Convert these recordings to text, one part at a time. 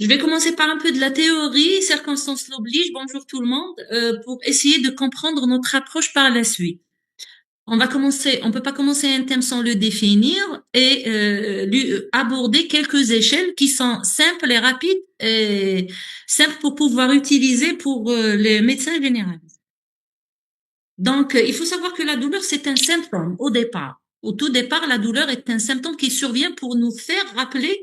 Je vais commencer par un peu de la théorie, circonstances l'obligent, bonjour tout le monde, pour essayer de comprendre notre approche par la suite. On peut pas commencer un thème sans le définir et aborder quelques échelles qui sont simples et rapides et simples pour pouvoir utiliser pour les médecins généralistes. Donc, il faut savoir que la douleur, c'est un symptôme au départ. Au tout départ, la douleur est un symptôme qui survient pour nous faire rappeler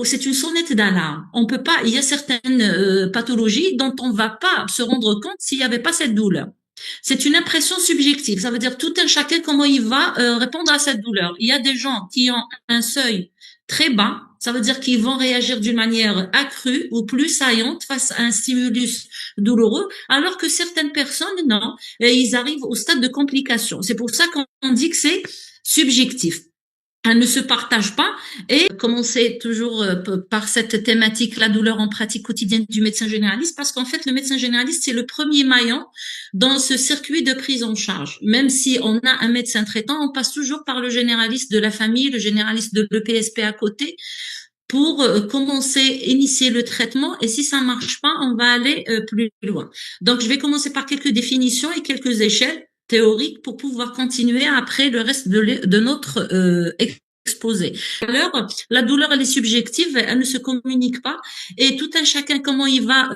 c'est une sonnette d'alarme. On peut pas, il y a certaines pathologies dont on va pas se rendre compte s'il n'y avait pas cette douleur. C'est une impression subjective. Ça veut dire tout un chacun comment il va répondre à cette douleur. Il y a des gens qui ont un seuil très bas. Ça veut dire qu'ils vont réagir d'une manière accrue ou plus saillante face à un stimulus douloureux, alors que certaines personnes, non, et ils arrivent au stade de complication. C'est pour ça qu'on dit que c'est subjectif. Elle ne se partage pas et commencer toujours par cette thématique, la douleur en pratique quotidienne du médecin généraliste, parce qu'en fait, le médecin généraliste, c'est le premier maillon dans ce circuit de prise en charge. Même si on a un médecin traitant, on passe toujours par le généraliste de la famille, le généraliste de l'EPSP à côté, pour commencer, initier le traitement. Et si ça marche pas, on va aller plus loin. Donc, je vais commencer par quelques définitions et quelques échelles théoriques pour pouvoir continuer après le reste de notre exposé. Alors, la douleur, elle est subjective, elle ne se communique pas. Et tout un chacun, comment il va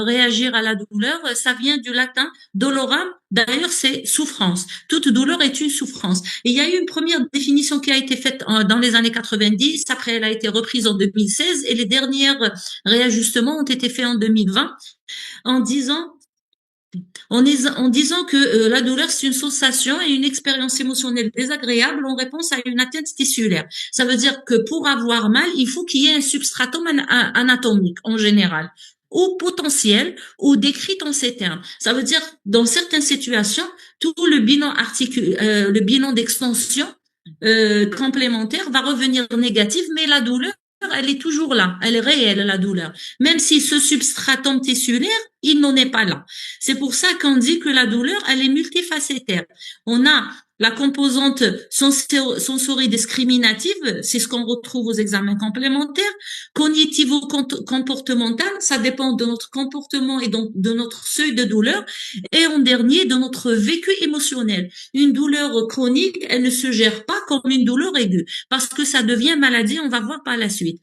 réagir à la douleur, ça vient du latin doloram. D'ailleurs, c'est souffrance. Toute douleur est une souffrance. Et il y a eu une première définition qui a été faite dans les années 90. Après, elle a été reprise en 2016 et les derniers réajustements ont été faits en 2020 en disant en disant que la douleur, c'est une sensation et une expérience émotionnelle désagréable en réponse à une atteinte tissulaire. Ça veut dire que pour avoir mal, il faut qu'il y ait un substratum anatomique en général, ou potentiel, ou décrit en ces termes. Ça veut dire, dans certaines situations, tout le bilan d'extension complémentaire va revenir négatif, mais la douleur, elle est toujours là, elle est réelle, la douleur. Même si ce substratum tissulaire, il n'en est pas là. C'est pour ça qu'on dit que la douleur, elle est multifacétaire. On a la composante sensoridiscriminative, c'est ce qu'on retrouve aux examens complémentaires. Cognitivo-comportementale, ça dépend de notre comportement et donc de notre seuil de douleur. Et en dernier, de notre vécu émotionnel. Une douleur chronique, elle ne se gère pas comme une douleur aiguë parce que ça devient maladie, on va voir par la suite.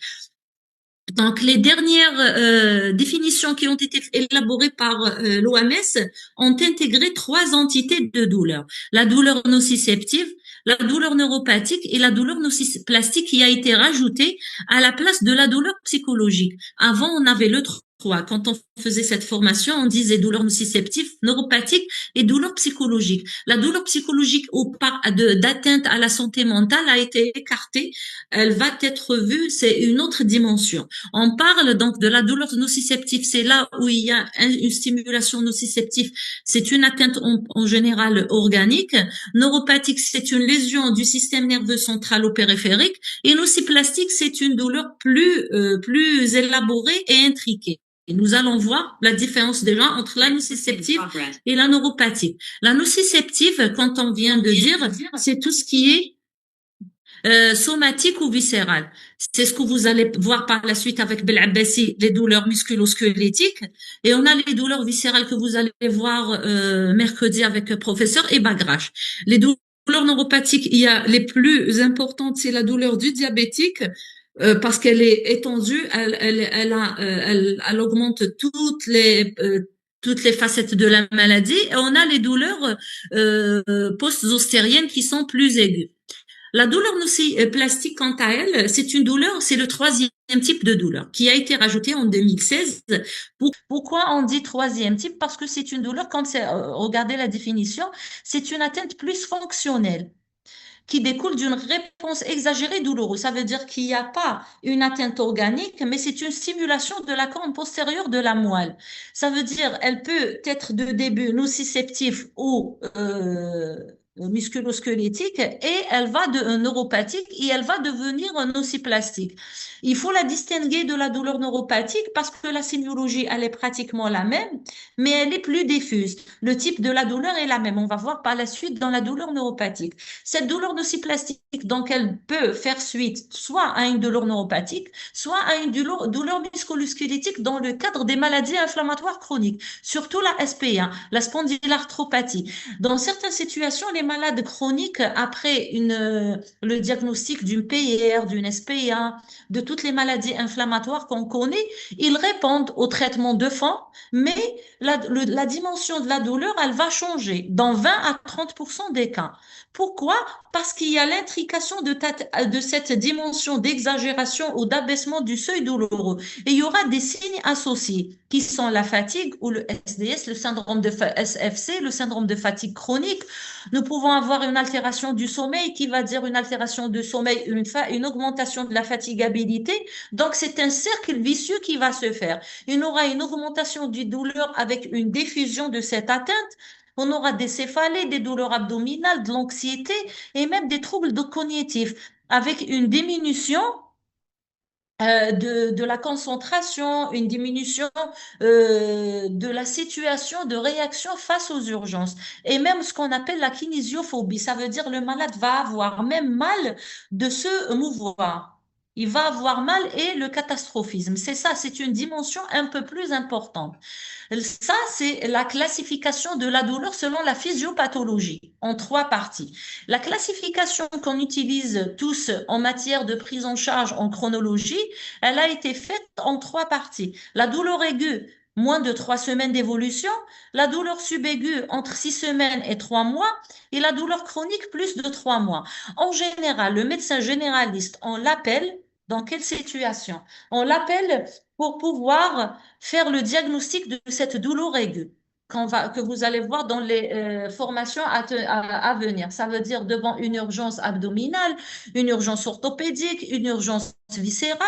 Donc, les dernières définitions qui ont été élaborées par l'OMS ont intégré trois entités de douleur. La douleur nociceptive, la douleur neuropathique et la douleur nociplastique qui a été rajoutée à la place de la douleur psychologique. Avant, on avait le 3. Quand on faisait cette formation, on disait douleur nociceptive, neuropathique et douleur psychologique. La douleur psychologique d'atteinte à la santé mentale a été écartée. Elle va être vue, c'est une autre dimension. On parle donc de la douleur nociceptive, c'est là où il y a une stimulation nociceptive, c'est une atteinte en général organique. Neuropathique, c'est une lésion du système nerveux central ou périphérique. Et nociplastique, c'est une douleur plus élaborée et intriquée. Et nous allons voir la différence déjà entre la nociceptive et la neuropathique. La nociceptive, quand on vient de dire, c'est tout ce qui est somatique ou viscérale. C'est ce que vous allez voir par la suite avec Belabassi, les douleurs musculo-squelettiques. Et on a les douleurs viscérales que vous allez voir mercredi avec le professeur et Bagrache. Les douleurs neuropathiques, il y a les plus importantes, c'est la douleur du diabétique, parce qu'elle est étendue, elle augmente toutes les facettes de la maladie. Et on a les douleurs post-zostériennes qui sont plus aiguës. La douleur nociplastique, quant à elle, c'est une douleur, c'est le troisième type de douleur qui a été rajouté en 2016. Pourquoi on dit troisième type? Parce que c'est une douleur, comme regardez la définition, c'est une atteinte plus fonctionnelle qui découle d'une réponse exagérée douloureuse. Ça veut dire qu'il n'y a pas une atteinte organique, mais c'est une stimulation de la corne postérieure de la moelle. Ça veut dire elle peut être de début nociceptif ou musculo-squelettique et elle va de neuropathique et elle va devenir nociplastique. Il faut la distinguer de la douleur neuropathique parce que la sémiologie, elle est pratiquement la même, mais elle est plus diffuse. Le type de la douleur est la même. On va voir par la suite dans la douleur neuropathique. Cette douleur nociplastique, donc, elle peut faire suite soit à une douleur neuropathique, soit à une douleur musculo-squelettique dans le cadre des maladies inflammatoires chroniques, surtout la SPA, la spondylarthropathie. Dans certaines situations, les malades chroniques, après le diagnostic d'une PIR, d'une SPA, de toutes les maladies inflammatoires qu'on connaît, ils répondent au traitement de fond, mais la dimension de la douleur, elle va changer dans 20 à 30% des cas. Pourquoi? Parce qu'il y a l'intrication de cette dimension d'exagération ou d'abaissement du seuil douloureux. Et il y aura des signes associés qui sont la fatigue ou le SDS, le syndrome de SFC, le syndrome de fatigue chronique. Nous pouvons avoir une altération du sommeil qui va dire une altération du sommeil, une augmentation de la fatigabilité. Donc, c'est un cercle vicieux qui va se faire. Il y aura une augmentation du douleur avec une diffusion de cette atteinte. On aura des céphalées, des douleurs abdominales, de l'anxiété et même des troubles cognitifs avec une diminution de la concentration, une diminution de la situation de réaction face aux urgences et même ce qu'on appelle la kinésiophobie. Ça veut dire le malade va avoir même mal de se mouvoir. Il va avoir mal et le catastrophisme. C'est ça, c'est une dimension un peu plus importante. Ça, c'est la classification de la douleur selon la physiopathologie en trois parties. La classification qu'on utilise tous en matière de prise en charge en chronologie, elle a été faite en trois parties. La douleur aiguë, moins de 3 semaines d'évolution, la douleur subaiguë entre 6 semaines et 3 mois, et la douleur chronique plus de 3 mois. En général, le médecin généraliste, on l'appelle dans quelle situation? On l'appelle pour pouvoir faire le diagnostic de cette douleur aiguë que vous allez voir dans les formations à venir. Ça veut dire devant une urgence abdominale, une urgence orthopédique, une urgence viscérale.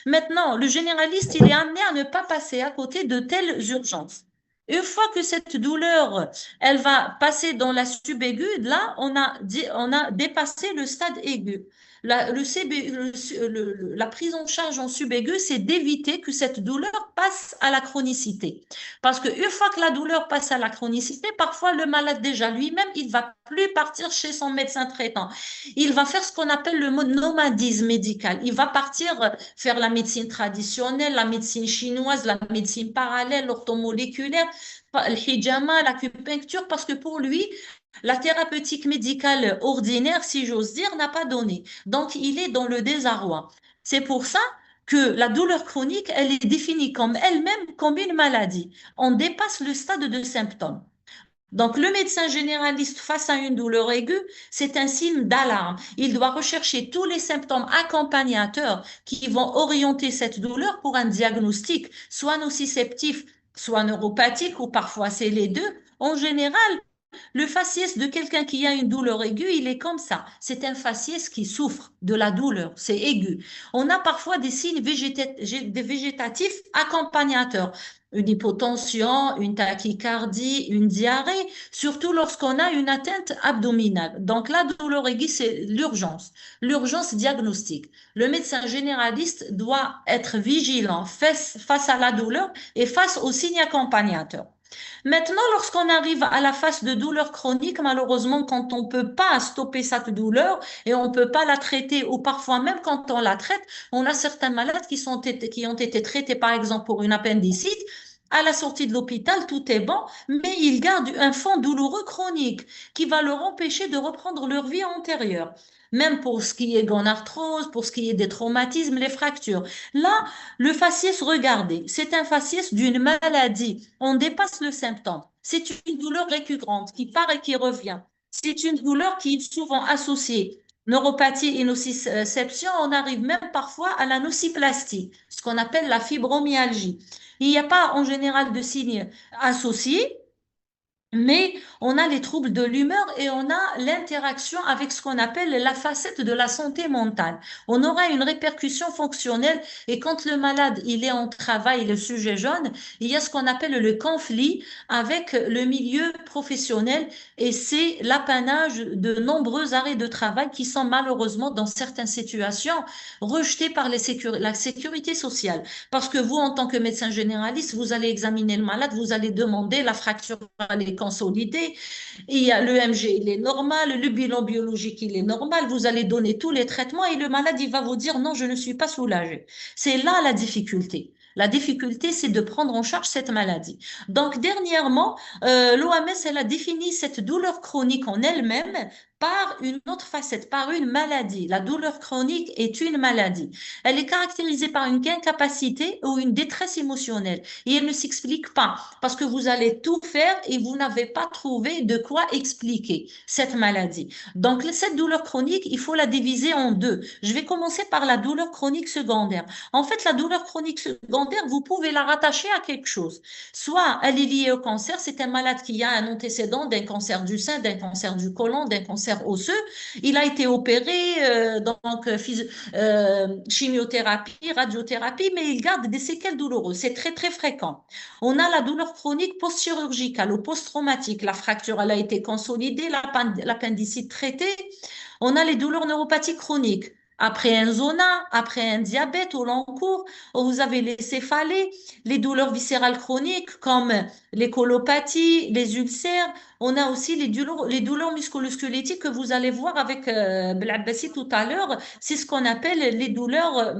Maintenant, le généraliste, il est amené à ne pas passer à côté de telles urgences. Une fois que cette douleur, elle va passer dans la subaiguë, là, on a dépassé le stade aigu. La prise en charge en subaigu, c'est d'éviter que cette douleur passe à la chronicité. Parce qu'une fois que la douleur passe à la chronicité, parfois le malade déjà lui-même, il va plus partir chez son médecin traitant. Il va faire ce qu'on appelle le nomadisme médical. Il va partir faire la médecine traditionnelle, la médecine chinoise, la médecine parallèle, l'orthomoléculaire, le hijama, l'acupuncture, parce que pour lui, la thérapeutique médicale ordinaire, si j'ose dire, n'a pas donné. Donc, il est dans le désarroi. C'est pour ça que la douleur chronique, elle est définie comme elle-même comme une maladie. On dépasse le stade de symptômes. Donc, le médecin généraliste face à une douleur aiguë, c'est un signe d'alarme. Il doit rechercher tous les symptômes accompagnateurs qui vont orienter cette douleur pour un diagnostic, soit nociceptif, soit neuropathique, ou parfois c'est les deux. En général, le faciès de quelqu'un qui a une douleur aiguë, il est comme ça. C'est un faciès qui souffre de la douleur, c'est aigu. On a parfois des signes végétatifs accompagnateurs. Une hypotension, une tachycardie, une diarrhée, surtout lorsqu'on a une atteinte abdominale. Donc la douleur aiguë, c'est l'urgence diagnostique. Le médecin généraliste doit être vigilant face à la douleur et face aux signes accompagnateurs. Maintenant, lorsqu'on arrive à la phase de douleur chronique, malheureusement, quand on ne peut pas stopper cette douleur et on ne peut pas la traiter, ou parfois même quand on la traite, on a certains malades qui ont été traités, par exemple, pour une appendicite. À la sortie de l'hôpital, tout est bon, mais ils gardent un fond douloureux chronique qui va leur empêcher de reprendre leur vie antérieure. Même pour ce qui est gonarthrose, pour ce qui est des traumatismes, les fractures. Là, le faciès, regardez, c'est un faciès d'une maladie. On dépasse le symptôme. C'est une douleur récurrente qui part et qui revient. C'est une douleur qui est souvent associée. Neuropathie et nociception, on arrive même parfois à la nociplastie, ce qu'on appelle la fibromyalgie. Il n'y a pas en général de signes associés, Mais on a les troubles de l'humeur et on a l'interaction avec ce qu'on appelle la facette de la santé mentale. On aura une répercussion fonctionnelle et quand le malade, il est en travail, le sujet jaune, il y a ce qu'on appelle le conflit avec le milieu professionnel et c'est l'apanage de nombreux arrêts de travail qui sont malheureusement dans certaines situations rejetés par la sécurité sociale. Parce que vous, en tant que médecin généraliste, vous allez examiner le malade, vous allez demander la fracture elle est consolidée, il y a l'EMG, il est normal, le bilan biologique, il est normal, vous allez donner tous les traitements et le malade, il va vous dire non, je ne suis pas soulagé. C'est là la difficulté. La difficulté, c'est de prendre en charge cette maladie. Donc, dernièrement, l'OMS, elle a défini cette douleur chronique en elle-même par une autre facette, par une maladie. La douleur chronique est une maladie. Elle est caractérisée par une incapacité ou une détresse émotionnelle et elle ne s'explique pas parce que vous allez tout faire et vous n'avez pas trouvé de quoi expliquer cette maladie. Donc, cette douleur chronique, il faut la diviser en deux. Je vais commencer par la douleur chronique secondaire. En fait, la douleur chronique secondaire, vous pouvez la rattacher à quelque chose. Soit elle est liée au cancer, c'est un malade qui a un antécédent d'un cancer du sein, d'un cancer du côlon, d'un cancer osseux. Il a été opéré, donc chimiothérapie, radiothérapie, mais il garde des séquelles douloureuses. C'est très, très fréquent. On a la douleur chronique post-chirurgicale ou post-traumatique. La fracture, elle a été consolidée, l'appendicite traité. On a les douleurs neuropathiques chroniques. Après un zona, après un diabète au long cours, vous avez les céphalées, les douleurs viscérales chroniques comme les colopathies, les ulcères. On a aussi les douleurs musculo-squelettiques que vous allez voir avec Blabbassi tout à l'heure. C'est ce qu'on appelle les douleurs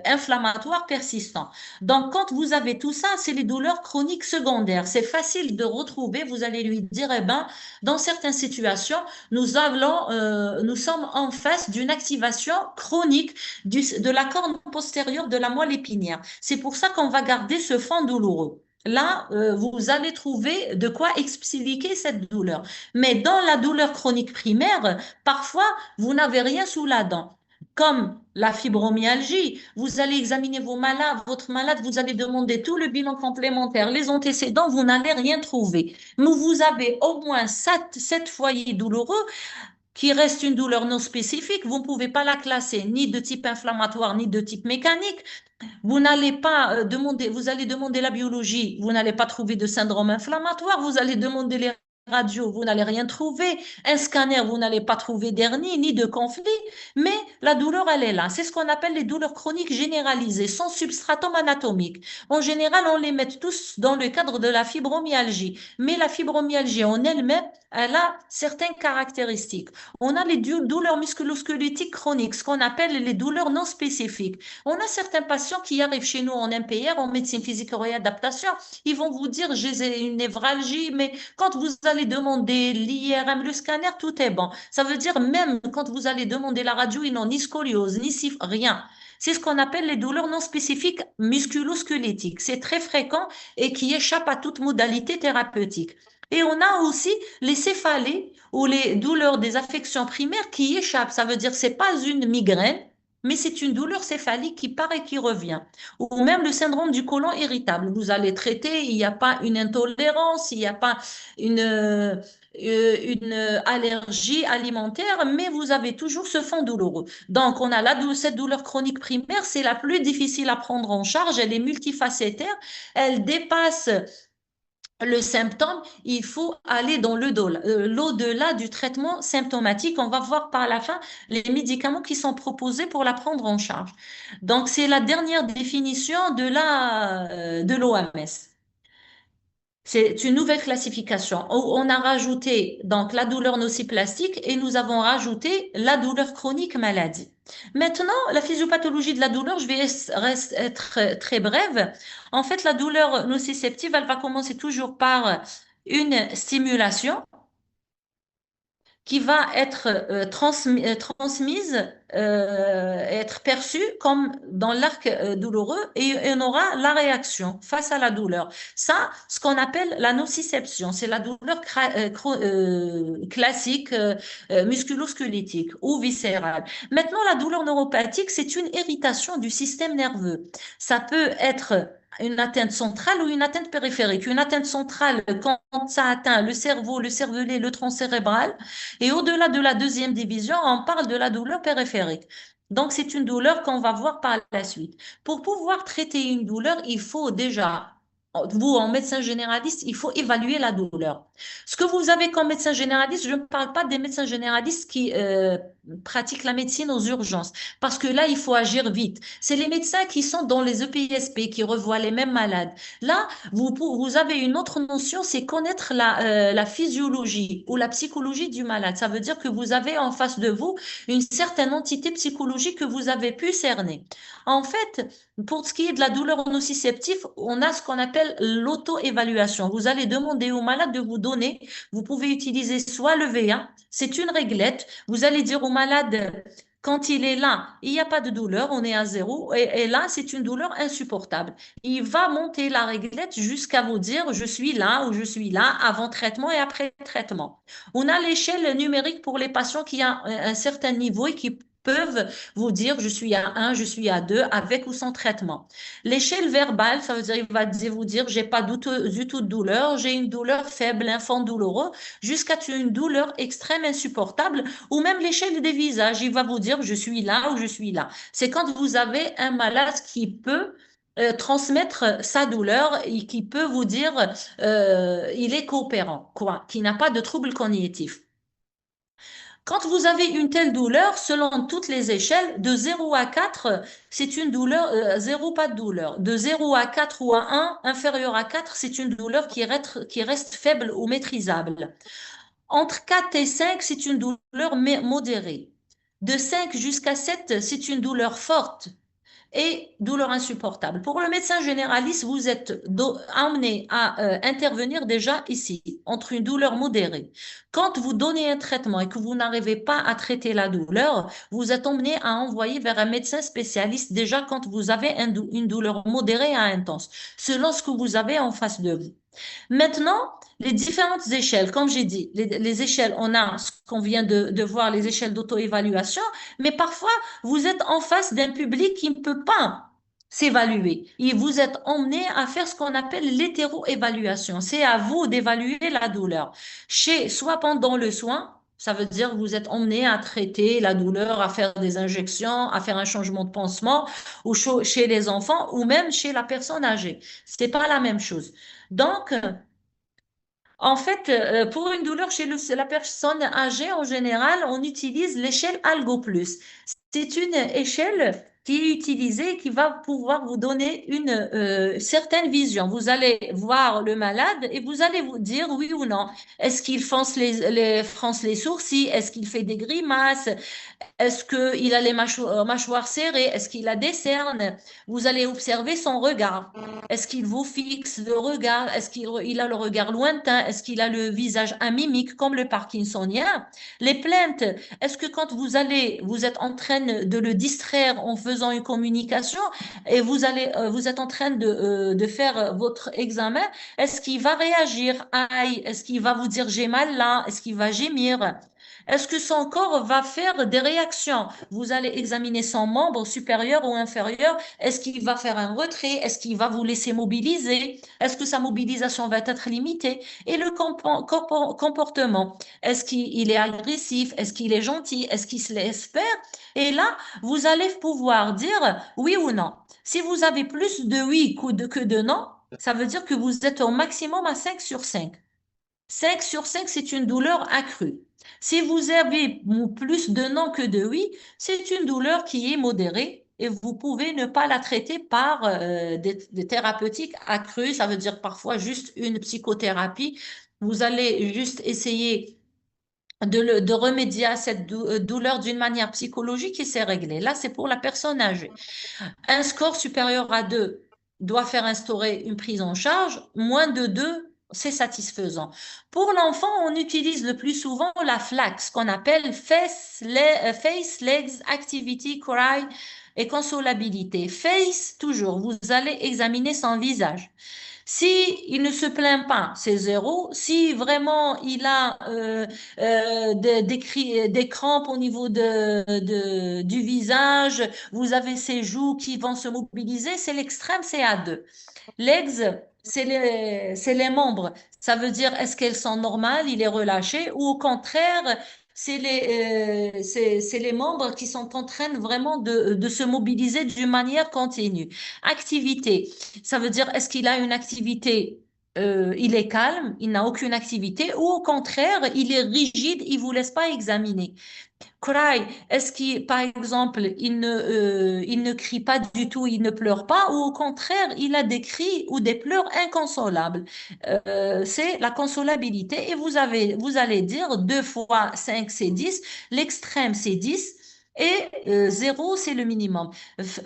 inflammatoires persistantes. Donc, quand vous avez tout ça, c'est les douleurs chroniques secondaires. C'est facile de retrouver. Vous allez lui dire, eh ben, dans certaines situations, nous sommes en face d'une activation chronique de la corne postérieure de la moelle épinière. C'est pour ça qu'on va garder ce fond douloureux. Là, vous allez trouver de quoi expliquer cette douleur. Mais dans la douleur chronique primaire, parfois, vous n'avez rien sous la dent. Comme la fibromyalgie, vous allez examiner votre malade, vous allez demander tout le bilan complémentaire, les antécédents, vous n'allez rien trouver. Mais vous avez au moins sept foyers douloureux qui reste une douleur non spécifique. Vous ne pouvez pas la classer ni de type inflammatoire ni de type mécanique. Vous n'allez pas demander, vous allez demander la biologie, vous n'allez pas trouver de syndrome inflammatoire, vous allez demander les radios, vous n'allez rien trouver, un scanner, vous n'allez pas trouver d'hernie ni de conflit, mais la douleur, elle est là. C'est ce qu'on appelle les douleurs chroniques généralisées, sans substratum anatomique. En général, on les met tous dans le cadre de la fibromyalgie, mais la fibromyalgie en elle-même, elle a certaines caractéristiques. On a les douleurs musculo-squelettiques chroniques, ce qu'on appelle les douleurs non spécifiques. On a certains patients qui arrivent chez nous en MPR, en médecine physique et réadaptation. Ils vont vous dire, j'ai une névralgie, mais quand vous allez demander l'IRM, le scanner, tout est bon. Ça veut dire même quand vous allez demander la radio, ils n'ont ni scoliose, ni rien. C'est ce qu'on appelle les douleurs non spécifiques musculo-squelettiques. C'est très fréquent et qui échappe à toute modalité thérapeutique. Et on a aussi les céphalées ou les douleurs des affections primaires qui échappent. Ça veut dire que c'est pas une migraine, mais c'est une douleur céphalique qui part et qui revient. Ou même le syndrome du côlon irritable. Vous allez traiter, il n'y a pas une intolérance, il n'y a pas une allergie alimentaire, mais vous avez toujours ce fond douloureux. Donc, on a cette douleur chronique primaire, c'est la plus difficile à prendre en charge, elle est multifacétaire, elle dépasse le symptôme, il faut aller dans l'au-delà du traitement symptomatique. On va voir par la fin les médicaments qui sont proposés pour la prendre en charge. Donc, c'est la dernière définition de l'OMS. C'est une nouvelle classification. On a rajouté donc la douleur nociplastique et nous avons rajouté la douleur chronique maladie. Maintenant, la physiopathologie de la douleur, je vais être très brève. En fait, la douleur nociceptive, elle va commencer toujours par une stimulation qui va être transmise, être perçue comme dans l'arc douloureux et on aura la réaction face à la douleur. Ça, ce qu'on appelle la nociception, c'est la douleur classique musculo-squelettique ou viscérale. Maintenant, la douleur neuropathique, c'est une irritation du système nerveux. Ça peut être une atteinte centrale ou une atteinte périphérique. Une atteinte centrale, quand ça atteint le cerveau, le cervelet, le tronc cérébral, et au-delà de la deuxième division, on parle de la douleur périphérique. Donc, c'est une douleur qu'on va voir par la suite. Pour pouvoir traiter une douleur, il faut déjà, vous, en médecin généraliste, il faut évaluer la douleur. Ce que vous avez comme médecin généraliste, je ne parle pas des médecins généralistes qui pratiquent la médecine aux urgences, parce que là, il faut agir vite. C'est les médecins qui sont dans les EPSP, qui revoient les mêmes malades. Là, vous avez une autre notion, c'est connaître la physiologie ou la psychologie du malade. Ça veut dire que vous avez en face de vous une certaine entité psychologique que vous avez pu cerner. En fait, pour ce qui est de la douleur nociceptive, on a ce qu'on appelle l'auto-évaluation. Vous allez demander au malade de vous donner, vous pouvez utiliser soit le VA, c'est une réglette, vous allez dire au malade, quand il est là, il n'y a pas de douleur, on est à zéro, et là, c'est une douleur insupportable. Il va monter la réglette jusqu'à vous dire, je suis là ou je suis là, avant traitement et après traitement. On a l'échelle numérique pour les patients qui ont un certain niveau et qui peuvent vous dire je suis à 1, je suis à 2, avec ou sans traitement. L'échelle verbale, ça veut dire il va vous dire j'ai pas du tout de douleur, j'ai une douleur faible, un fond douloureux, jusqu'à une douleur extrême, insupportable, ou même l'échelle des visages, il va vous dire je suis là ou je suis là. C'est quand vous avez un malade qui peut transmettre sa douleur et qui peut vous dire il est coopérant, quoi, qui n'a pas de trouble cognitif. Quand vous avez une telle douleur, selon toutes les échelles, de 0 à 4, c'est une douleur, 0 pas de douleur. De 0 à 4 ou à 1, inférieur à 4, c'est une douleur qui reste faible ou maîtrisable. Entre 4 et 5, c'est une douleur modérée. De 5 jusqu'à 7, c'est une douleur forte et douleur insupportable. Pour le médecin généraliste, vous êtes amené à intervenir déjà ici, entre une douleur modérée. Quand vous donnez un traitement et que vous n'arrivez pas à traiter la douleur, vous êtes emmené à envoyer vers un médecin spécialiste déjà quand vous avez une douleur modérée à intense, selon ce que vous avez en face de vous. Maintenant, les différentes échelles, comme j'ai dit, les échelles, on a ce qu'on vient de voir, les échelles d'auto-évaluation, mais parfois, vous êtes en face d'un public qui ne peut pas s'évaluer. Et vous êtes emmené à faire ce qu'on appelle l'hétéro-évaluation. C'est à vous d'évaluer la douleur. Soit pendant le soin, ça veut dire que vous êtes emmené à traiter la douleur, à faire des injections, à faire un changement de pansement, ou chez les enfants, ou même chez la personne âgée. C'est pas la même chose. Donc, en fait, pour une douleur chez la personne âgée, en général, on utilise l'échelle Algo Plus. C'est une échelle qui est utilisée et qui va pouvoir vous donner une certaine vision. Vous allez voir le malade et vous allez vous dire oui ou non. Est-ce qu'il fronce les sourcils? Est-ce qu'il fait des grimaces? Est-ce qu'il a les mâchoires serrées? Est-ce qu'il a des cernes? Vous allez observer son regard. Est-ce qu'il vous fixe le regard? Est-ce qu'il a le regard lointain? Est-ce qu'il a le visage amimique comme le parkinsonien? Les plaintes, est-ce que quand vous êtes en train de le distraire en faisant une communication et vous êtes en train de faire votre examen, est-ce qu'il va réagir? Aïe, est-ce qu'il va vous dire j'ai mal là? Est-ce qu'il va gémir? Est-ce que son corps va faire des réactions? Vous allez examiner son membre supérieur ou inférieur. Est-ce qu'il va faire un retrait? Est-ce qu'il va vous laisser mobiliser? Est-ce que sa mobilisation va être limitée? Et le comportement, est-ce qu'il est agressif? Est-ce qu'il est gentil? Est-ce qu'il se laisse faire? Et là, vous allez pouvoir dire oui ou non. Si vous avez plus de oui que de non, ça veut dire que vous êtes au maximum à 5 sur 5. 5 sur 5, c'est une douleur accrue. Si vous avez plus de non que de oui, c'est une douleur qui est modérée et vous pouvez ne pas la traiter par des thérapeutiques accrues. Ça veut dire parfois juste une psychothérapie. Vous allez juste essayer de remédier à cette douleur d'une manière psychologique et c'est réglé. Là, c'est pour la personne âgée. Un score supérieur à 2 doit faire instaurer une prise en charge. Moins de 2, c'est satisfaisant. Pour l'enfant, on utilise le plus souvent la FLACS, qu'on appelle Face, Legs, Activity, Cry et Consolabilité. Face, toujours, vous allez examiner son visage. Si il ne se plaint pas, c'est zéro. Si vraiment il a des crampes au niveau du visage, vous avez ses joues qui vont se mobiliser, c'est l'extrême, c'est à 2. Legs, c'est les membres. Ça veut dire, est-ce qu'elles sont normales, il est relâché, ou au contraire, c'est les membres qui sont en train vraiment de se mobiliser d'une manière continue. Activité, ça veut dire, est-ce qu'il a une activité, il est calme, il n'a aucune activité, ou au contraire, il est rigide, il vous laisse pas examiner. Cry, est-ce qu'il, par exemple, il ne crie pas du tout, il ne pleure pas, ou au contraire, il a des cris ou des pleurs inconsolables. C'est la consolabilité. Et vous allez dire 2 fois 5, c'est 10, l'extrême, c'est 10, et 0, c'est le minimum.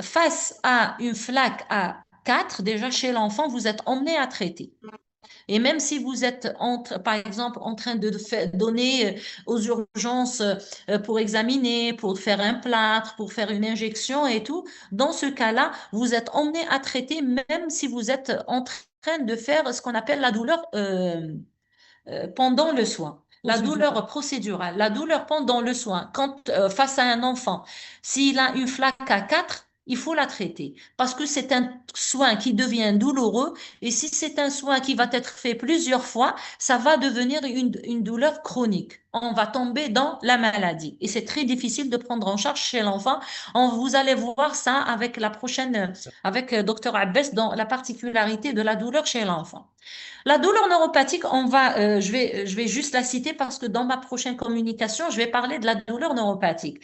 Face à une flaque à 4, déjà chez l'enfant, vous êtes emmené à traiter. Et même si vous êtes, par exemple, en train de donner aux urgences pour examiner, pour faire un plâtre, pour faire une injection et tout, dans ce cas-là, vous êtes emmené à traiter même si vous êtes en train de faire ce qu'on appelle la douleur pendant le soin. La Procédural. douleur procédurale, la douleur pendant le soin, quand face à un enfant, s'il a une flaque à 4, il faut la traiter parce que c'est un soin qui devient douloureux et si c'est un soin qui va être fait plusieurs fois, ça va devenir une douleur chronique. On va tomber dans la maladie et c'est très difficile de prendre en charge chez l'enfant. Vous allez voir ça avec la prochaine, avec Dr Abbès dans la particularité de la douleur chez l'enfant. La douleur neuropathique, je vais juste la citer parce que dans ma prochaine communication, je vais parler de la douleur neuropathique.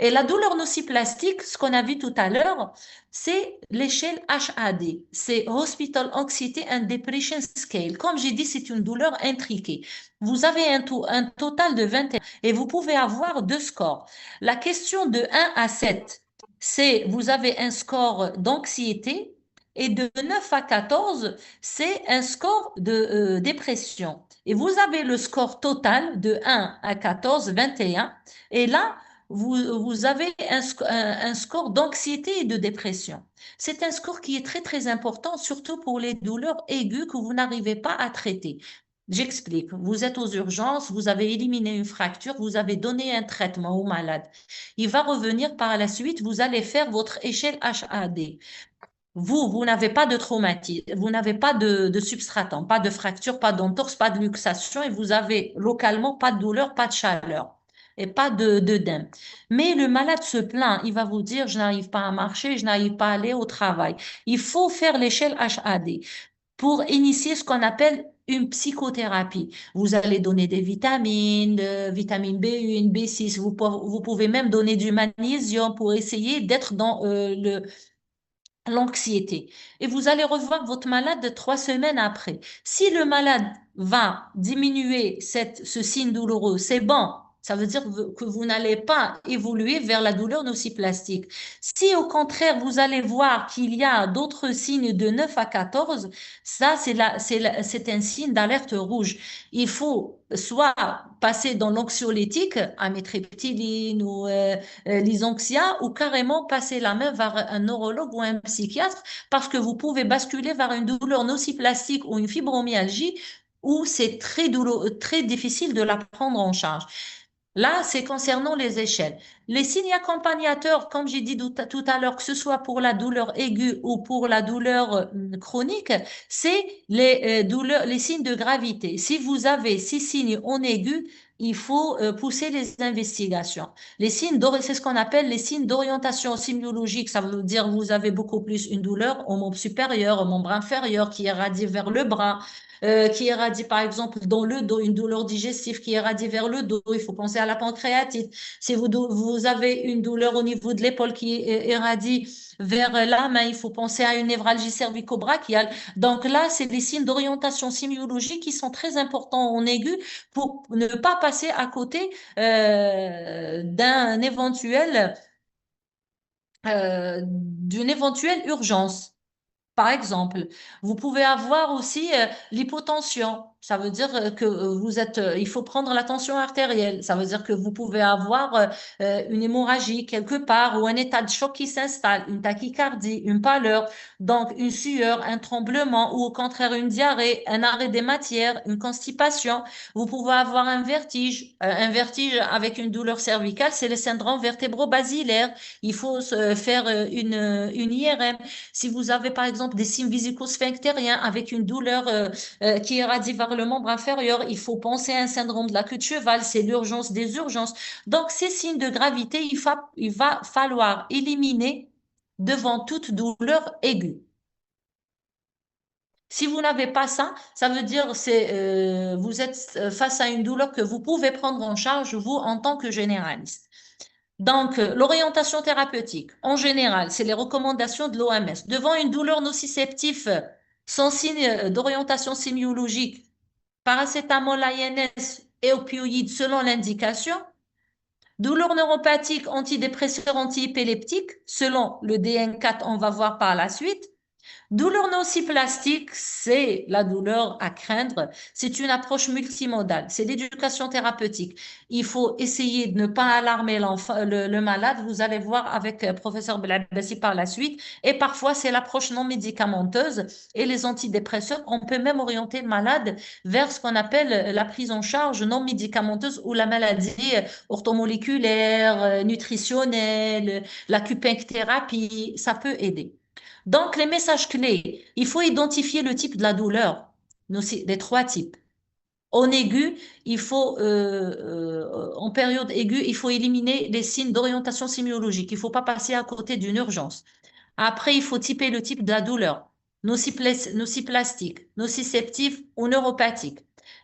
Et la douleur nociplastique, ce qu'on a vu tout à l'heure, c'est l'échelle HAD. C'est Hospital Anxiety and Depression Scale. Comme j'ai dit, c'est une douleur intriquée. Vous avez un total de 21 et vous pouvez avoir 2 scores. La question de 1 à 7, c'est vous avez un score d'anxiété et de 9 à 14, c'est un score de dépression. Et vous avez le score total de 1 à 14, 21. Et là, vous avez un score d'anxiété et de dépression. C'est un score qui est très, très important, surtout pour les douleurs aiguës que vous n'arrivez pas à traiter. J'explique. Vous êtes aux urgences, vous avez éliminé une fracture, vous avez donné un traitement au malade. Il va revenir par la suite, vous allez faire votre échelle HAD. Vous n'avez pas de traumatisme, vous n'avez pas de substratum, pas de fracture, pas d'entorse, pas de luxation et vous avez localement pas de douleur, pas de chaleur et pas d'œdème. Mais le malade se plaint, il va vous dire, je n'arrive pas à marcher, je n'arrive pas à aller au travail. Il faut faire l'échelle HAD pour initier ce qu'on appelle une psychothérapie. Vous allez donner des vitamines, vitamine B1, B6, vous pouvez même donner du magnésium pour essayer d'être dans l'anxiété. Et vous allez revoir votre malade 3 semaines après. Si le malade va diminuer ce signe douloureux, c'est bon. Ça veut dire que vous n'allez pas évoluer vers la douleur nociplastique. Si au contraire, vous allez voir qu'il y a d'autres signes de 9 à 14, ça, c'est un signe d'alerte rouge. Il faut soit passer dans l'anxiolytique, amitriptyline ou l'Isoxia ou carrément passer la main vers un neurologue ou un psychiatre parce que vous pouvez basculer vers une douleur nociplastique ou une fibromyalgie où c'est très douloureux, très difficile de la prendre en charge. Là, c'est concernant les échelles. Les signes accompagnateurs, comme j'ai dit tout à l'heure, que ce soit pour la douleur aiguë ou pour la douleur chronique, c'est les signes de gravité. Si vous avez 6 signes en aigu, il faut pousser les investigations. C'est ce qu'on appelle les signes d'orientation sémiologique. Ça veut dire vous avez beaucoup plus une douleur au membre supérieur, au membre inférieur qui irradie vers le bras qui irradie par exemple dans le dos, une douleur digestive qui irradie vers le dos, il faut penser à la pancréatite. Si vous avez une douleur au niveau de l'épaule qui irradie vers la main, il faut penser à une névralgie cervico-brachiale. Donc là, c'est des signes d'orientation sémiologique qui sont très importants en aigu pour ne pas passer à côté d'une éventuelle urgence. Par exemple, vous pouvez avoir aussi l'hypotension. Ça veut dire que il faut prendre la tension artérielle. Ça veut dire que vous pouvez avoir une hémorragie quelque part ou un état de choc qui s'installe, une tachycardie, une pâleur, donc une sueur, un tremblement ou au contraire une diarrhée, un arrêt des matières, une constipation. Vous pouvez avoir un vertige avec une douleur cervicale, c'est le syndrome vertébro-basilaire. Il faut faire une IRM. Si vous avez par exemple des signes vésico-sphinctériens avec une douleur qui irradie vers le membre inférieur, il faut penser à un syndrome de la queue de cheval, c'est l'urgence des urgences. Donc ces signes de gravité, il va falloir éliminer devant toute douleur aiguë. Si vous n'avez pas ça, ça veut dire vous êtes face à une douleur que vous pouvez prendre en charge vous en tant que généraliste. Donc, l'orientation thérapeutique, en général, c'est les recommandations de l'OMS. Devant une douleur nociceptive sans signe d'orientation sémiologique, paracétamol, INS et opioïdes selon l'indication. Douleur neuropathique, antidépresseur, antiépileptique, selon le DN4, on va voir par la suite. Douleur nociplastique, c'est la douleur à craindre. C'est une approche multimodale. C'est l'éducation thérapeutique. Il faut essayer de ne pas alarmer le malade. Vous allez voir avec professeur Belabassi par la suite. Et parfois, c'est l'approche non médicamenteuse et les antidépresseurs. On peut même orienter le malade vers ce qu'on appelle la prise en charge non médicamenteuse ou la maladie orthomoléculaire, nutritionnelle, l'acupuncture. Ça peut aider. Donc, les messages clés, il faut identifier le type de la douleur, les trois types. En aigu, en période aiguë, il faut éliminer les signes d'orientation sémiologique. Il ne faut pas passer à côté d'une urgence. Après, il faut typer le type de la douleur, nociplastique, nociceptive ou neuropathique.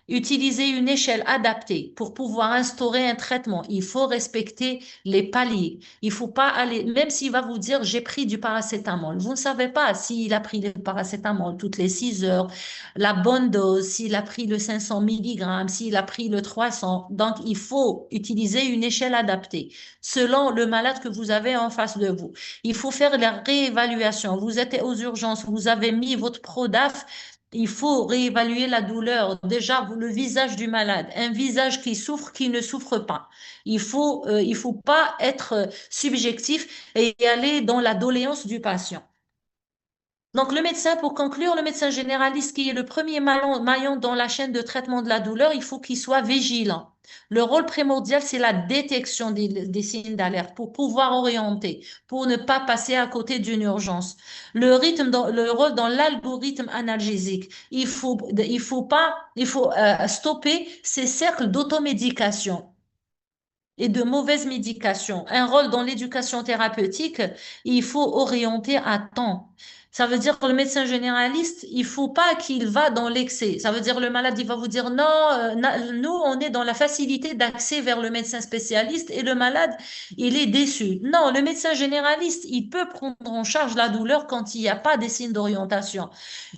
Utiliser une échelle adaptée pour pouvoir instaurer un traitement. Il faut respecter les paliers. Il faut pas aller, même s'il va vous dire j'ai pris du paracétamol. Vous ne savez pas s'il a pris le paracétamol toutes les 6 heures, la bonne dose, s'il a pris le 500 milligrammes, s'il a pris le 300. Donc, il faut utiliser une échelle adaptée selon le malade que vous avez en face de vous. Il faut faire la réévaluation. Vous êtes aux urgences, vous avez mis votre Prodaf. Il faut réévaluer la douleur. Déjà, le visage du malade, un visage qui souffre, qui ne souffre pas. Il faut pas être subjectif et aller dans la doléance du patient. Donc, le médecin, pour conclure, le médecin généraliste qui est le premier maillon dans la chaîne de traitement de la douleur, il faut qu'il soit vigilant. Le rôle primordial, c'est la détection des signes d'alerte pour pouvoir orienter, pour ne pas passer à côté d'une urgence. Le rôle dans l'algorithme analgésique, il faut stopper ces cercles d'automédication et de mauvaises médications. Un rôle dans l'éducation thérapeutique, il faut orienter à temps. Ça veut dire que le médecin généraliste, il faut pas qu'il va dans l'excès. Ça veut dire le malade, il va vous dire non, nous, on est dans la facilité d'accès vers le médecin spécialiste et le malade, il est déçu. Non, le médecin généraliste, il peut prendre en charge la douleur quand il n'y a pas des signes d'orientation.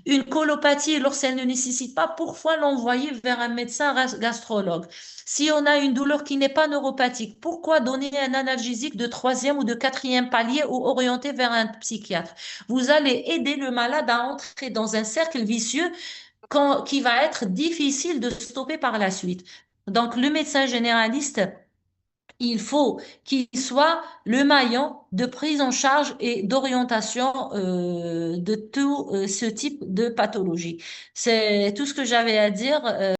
Une colopathie, lorsqu'elle ne nécessite pas, pourquoi l'envoyer vers un médecin gastrologue? Si on a une douleur qui n'est pas neuropathique, pourquoi donner un analgésique de troisième ou de quatrième palier ou orienter vers un psychiatre? Vous allez aider le malade à entrer dans un cercle vicieux qui va être difficile de stopper par la suite. Donc, le médecin généraliste, il faut qu'il soit le maillon de prise en charge et d'orientation de tout ce type de pathologie. C'est tout ce que j'avais à dire.